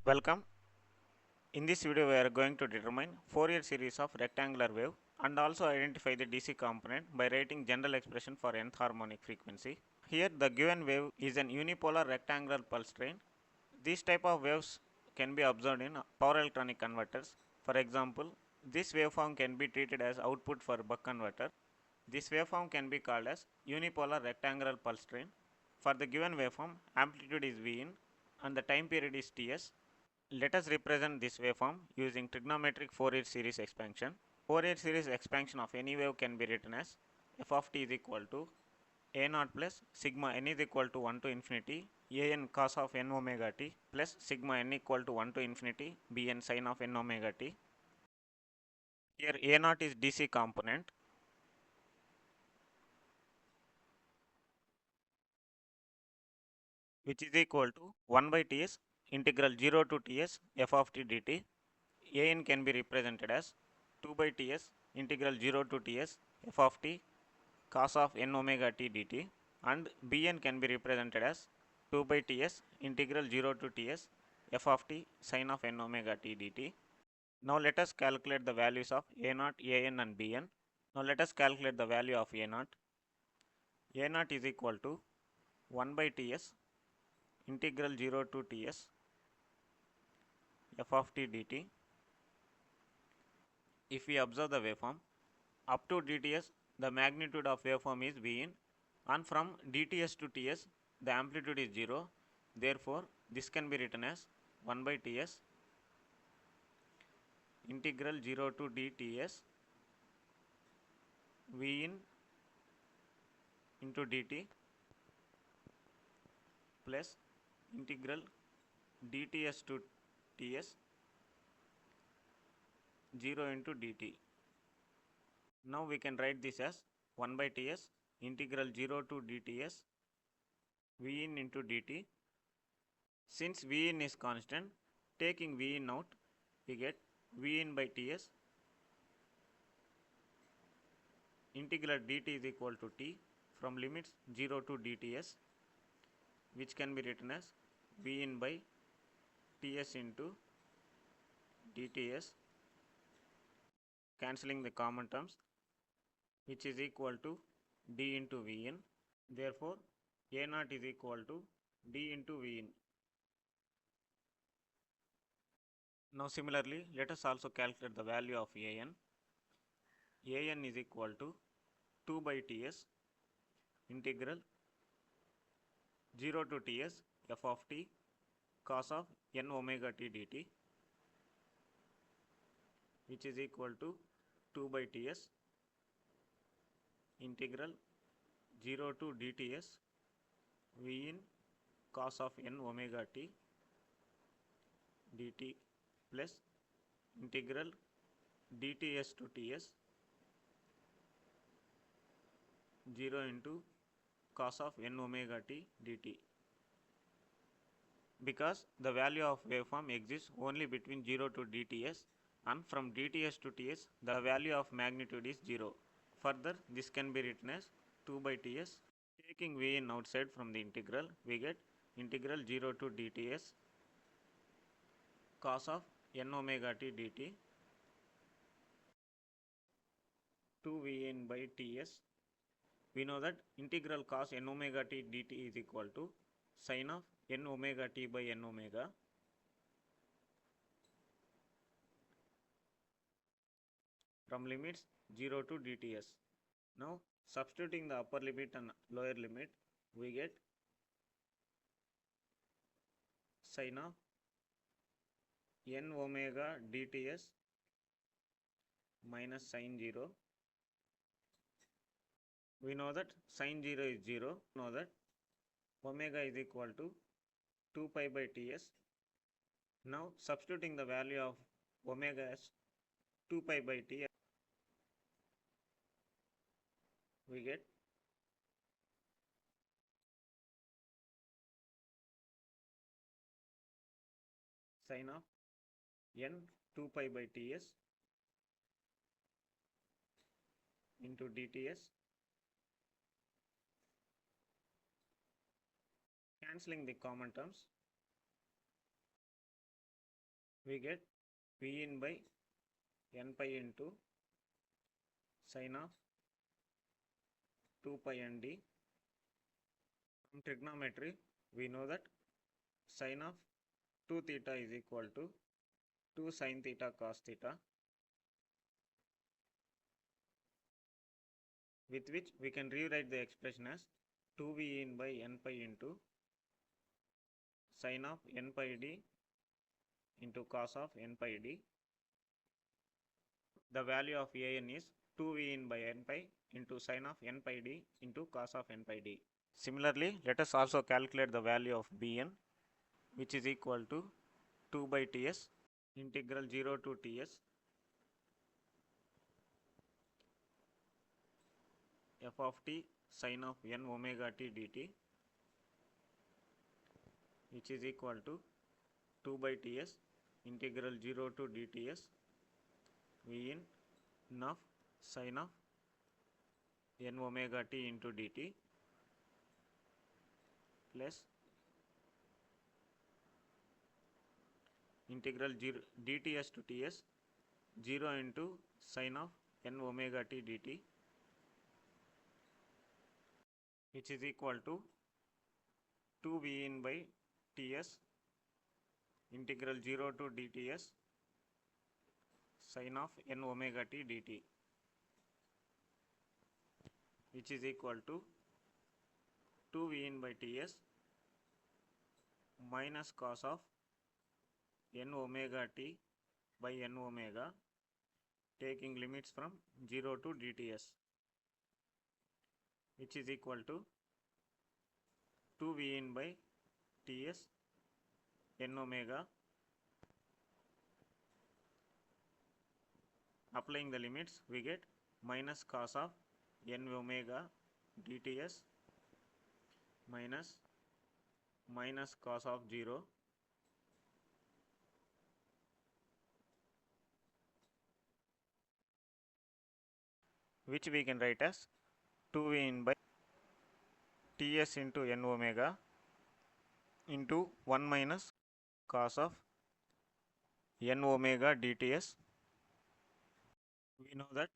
Welcome. In this video we are going to determine Fourier series of rectangular wave and also identify the DC component by writing general expression for nth harmonic frequency. Here the given wave is an unipolar rectangular pulse train. These type of waves can be observed in power electronic converters. For example, this waveform can be treated as output for buck converter. This waveform can be called as unipolar rectangular pulse train. For the given waveform, amplitude is Vin and the time period is Ts. Let us represent this waveform using trigonometric Fourier series expansion. Fourier series expansion of any wave can be written as f of t is equal to a naught plus sigma n is equal to 1 to infinity an cos of n omega t plus sigma n equal to 1 to infinity bn sin of n omega t. Here a naught is DC component, which is equal to 1 by ts integral 0 to ts f of t dt. An can be represented as 2 by ts integral 0 to ts f of t cos of n omega t dt, and Bn can be represented as 2 by ts integral 0 to ts f of t sin of n omega t dt. Now let us calculate the values of A0, An and Bn. Now let us calculate the value of A0. A0 is equal to 1 by ts integral 0 to ts f of t dt. If we observe the waveform, up to dts the magnitude of waveform is Vin, and from dts to ts the amplitude is 0. Therefore, this can be written as 1 by ts integral 0 to dts Vin into dt plus integral dts to ts 0 into dt. Now we can write this as 1 by ts integral 0 to dts Vin into dt. Since Vin is constant, taking Vin out, we get Vin by ts integral dt is equal to t from limits 0 to dts, which can be written as Vin by ts into dts, cancelling the common terms, which is equal to d into Vn. Therefore, A0 is equal to d into Vn. Now similarly, let us also calculate the value of An. An is equal to 2 by ts integral 0 to ts f of t cos of n omega t dt, which is equal to 2 by ts integral 0 to dts Vn cos of n omega t dt plus integral dts to ts 0 into cos of n omega t dt. Because the value of waveform exists only between 0 to dts, and from dts to ts the value of magnitude is 0. Further, this can be written as 2 by ts. Taking Vn outside from the integral, we get integral 0 to dts cos of n omega t dt 2 Vn by ts. We know that integral cos n omega t dt is equal to sin of n omega t by n omega from limits 0 to dts. Now substituting the upper limit and lower limit, we get sin of n omega dts minus sin 0. We know that sin 0 is 0. We know that omega is equal to 2 pi by ts. Now substituting the value of omega as 2 pi by t, we get sin of n 2 pi by ts into dts, cancelling the common terms, we get V in by n pi into sine of 2 pi n d. From trigonometry, we know that sine of 2 theta is equal to 2 sine theta cos theta, with which we can rewrite the expression as 2V in by n pi into sine of n pi d into cos of n pi d. The value of an is 2V in by n pi into sine of n pi d into cos of n pi d. Similarly, let us also calculate the value of Bn, which is equal to 2 by Ts integral 0 to Ts f of t sine of n omega t dt, which is equal to 2 by Ts integral 0 to dts V in of sine of n omega t into dt plus integral 0 dts to ts 0 into sine of n omega t dt, which is equal to 2 V in by Ts integral 0 to dts sine of n omega t dt, which is equal to 2 V in by Ts minus cos of n omega t by n omega, taking limits from 0 to dts, which is equal to 2 V in by Ts n omega. Applying the limits, we get minus cos of n omega dts minus cos of 0 which we can write as 2 in by Ts into n omega into 1 minus cos of n omega dts. We know that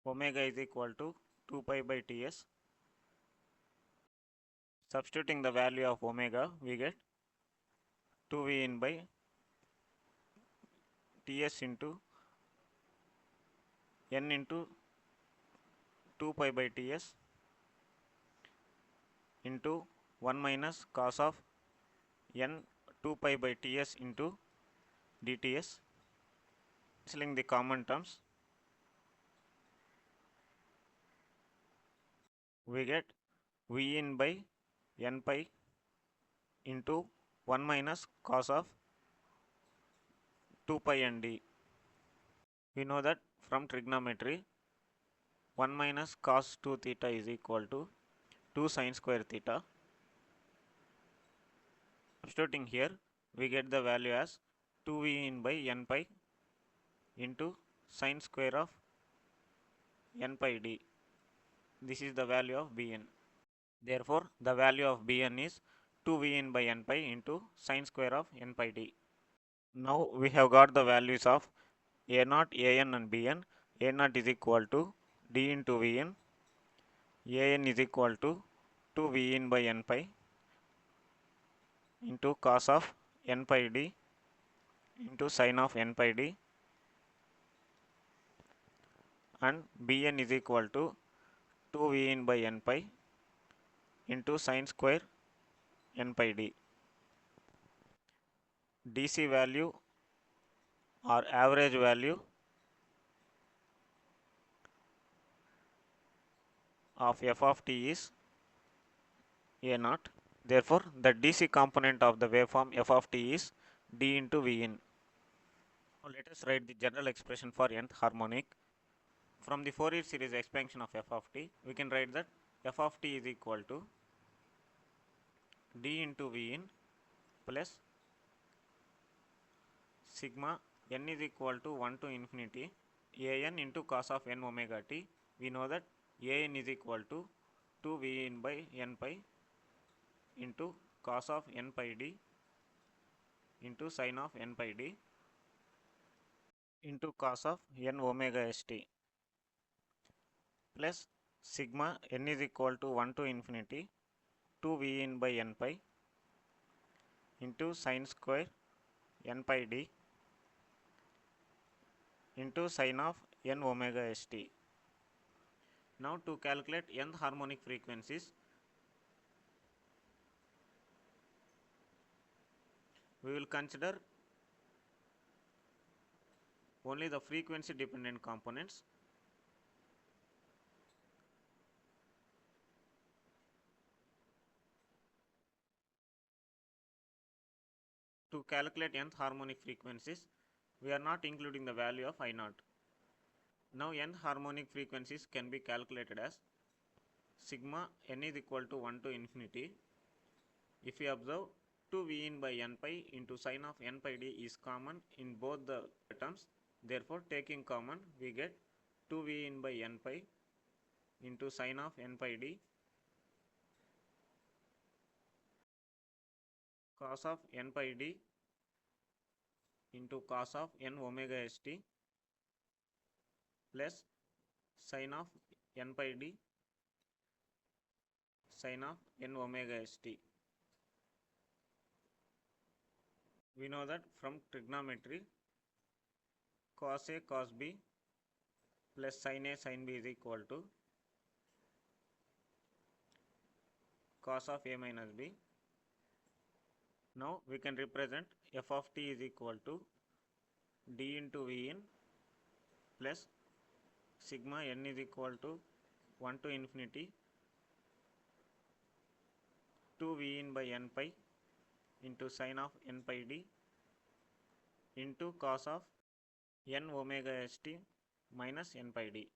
omega is equal to 2 pi by Ts. Substituting the value of omega, we get 2V in by Ts into n into 2 pi by Ts into 1 minus cos of n 2 pi by Ts into dts. Cancelling the common terms, we get V in by n pi into 1 minus cos of 2 pi n d. We know that from trigonometry 1 minus cos 2 theta is equal to 2 sin square theta. Substituting here, we get the value as 2V in by n pi into sin square of n pi d. This is the value of Bn. Therefore, the value of Bn is 2V in by n pi into sin square of n pi d. Now we have got the values of A0, An and Bn. A0 is equal to d into Vn. An is equal to 2V in by n pi into cos of n pi d into sin of n pi d, and Bn is equal to 2V in by n pi into sin square n pi d. DC value or average value of f of t is A0. Therefore, the DC component of the waveform f of t is d into Vn. Now let us write the general expression for nth harmonic. From the Fourier series expansion of f of t, we can write that f of t is equal to d into Vn plus sigma n is equal to 1 to infinity an into cos of n omega t. We know that an is equal to 2 V in by n pi into cos of n pi d into sine of n pi d into cos of n omega st plus sigma n is equal to 1 to infinity 2 v in by n pi into sine square n pi d into sine of n omega st. Now to calculate nth harmonic frequencies, we will consider only the frequency dependent components. To calculate nth harmonic frequencies, we are not including the value of I naught. Now nth harmonic frequencies can be calculated as sigma n is equal to 1 to infinity. If we observe 2 v in by n pi into sine of n pi d is common in both the terms. Therefore, taking common, we get 2 v in by n pi into sine of n pi d cos of n pi d into cos of n omega st plus sine of n pi d sine of n omega st. We know that from trigonometry cos A cos B plus sin A sin B is equal to cos of A minus B. Now we can represent f of t is equal to d into v in plus sigma n is equal to 1 to infinity 2 v in by n pi into sine of n pi d into cos of n omega st minus n pi d.